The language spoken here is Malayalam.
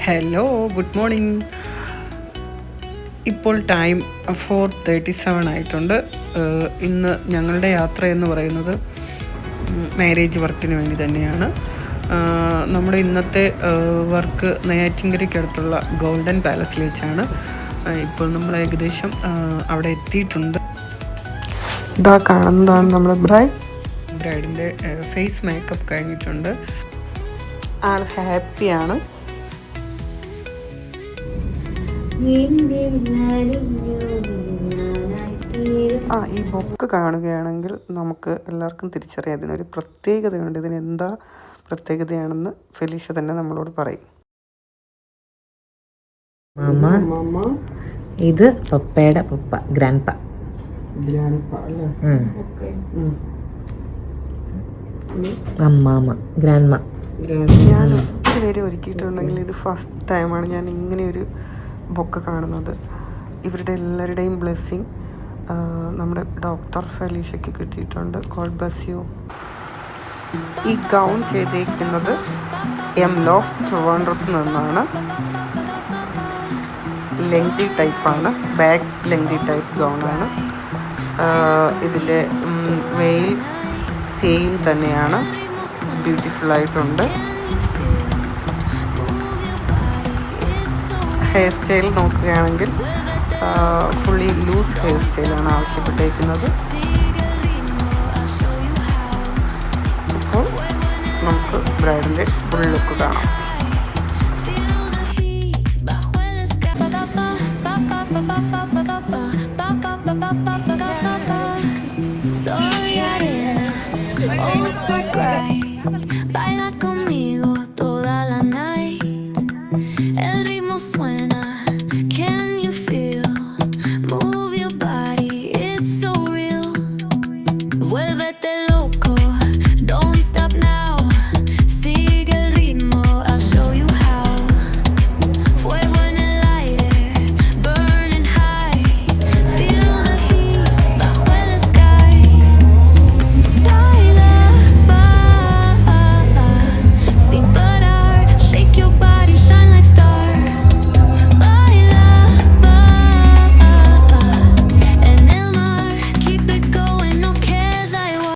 Hello, good morning. ഇപ്പോൾ ടൈം 4:37 ആയിട്ടുണ്ട്. ഇന്ന് ഞങ്ങളുടെ യാത്ര എന്ന് പറയുന്നത് മാരേജ് വർക്കിന് വേണ്ടി തന്നെയാണ്. നമ്മുടെ ഇന്നത്തെ വർക്ക് നെയ്യാറ്റിൻകരയ്ക്കടുത്തുള്ള ഗോൾഡൻ പാലസിൽ വെച്ചാണ്. ഇപ്പോൾ നമ്മൾ ഏകദേശം അവിടെ എത്തിയിട്ടുണ്ട്. ഇതാ കാണുന്നതാണ് നമ്മുടെ ബ്രൈഡിൻ്റെ ഫേസ് മേക്കപ്പ് കഴിഞ്ഞിട്ടുണ്ട്. ആൾ ഹാപ്പിയാണ്. ഈ ബൊക്കെ കാണുകയാണെങ്കിൽ നമുക്ക് എല്ലാവർക്കും തിരിച്ചറിയാം ഇതിനൊരു പ്രത്യേകതയുണ്ട്. ഇതിന് എന്താ പ്രത്യേകതയാണെന്ന് ഫെലീഷ തന്നെ നമ്മളോട് പറയും. മാമ, ഇത് പപ്പയുടെ പപ്പ, ഗ്രാൻഡ്പ അല്ലേ? അമ്മാമ, ഗ്രാൻഡ്മ. ഞാൻ ഒത്തിരി പേര് ഒരുക്കിയിട്ടുണ്ടെങ്കിൽ ഇത് ഫസ്റ്റ് ടൈമാണ് ഞാൻ ഇങ്ങനെയൊരു ബൊക്കെ കാണുന്നത്. ഇവരുടെ എല്ലാവരുടെയും ബ്ലെസ്സിങ് നമ്മുടെ ഡോക്ടർ ഫെലീഷയ്ക്ക് കിട്ടിയിട്ടുണ്ട്. God bless you. ഈ ഗൗൺ ചെയ്തിരിക്കുന്നത് എംലോഫ് ട്രിവാൻഡ്രത്ത് നിന്നാണ്. ലെങ്തി ടൈപ്പാണ്, ബാക്ക് ലെങ്തി ടൈപ്പ് ഗൗണാണ്. ഇതിൻ്റെ വെയിൽ സെയിം തന്നെയാണ്, ബ്യൂട്ടിഫുള്ളായിട്ടുണ്ട്. ഹെയർ സ്റ്റൈൽ നോക്കുകയാണെങ്കിൽ ഫുള്ളി ലൂസ് ഹെയർ സ്റ്റൈലാണ് ആവശ്യപ്പെട്ടേക്കുന്നത്. ഇപ്പോൾ നമുക്ക് ബ്രൈഡിൻ്റെ ഫുൾ ലുക്ക് കാണാം. Vuélvete loco.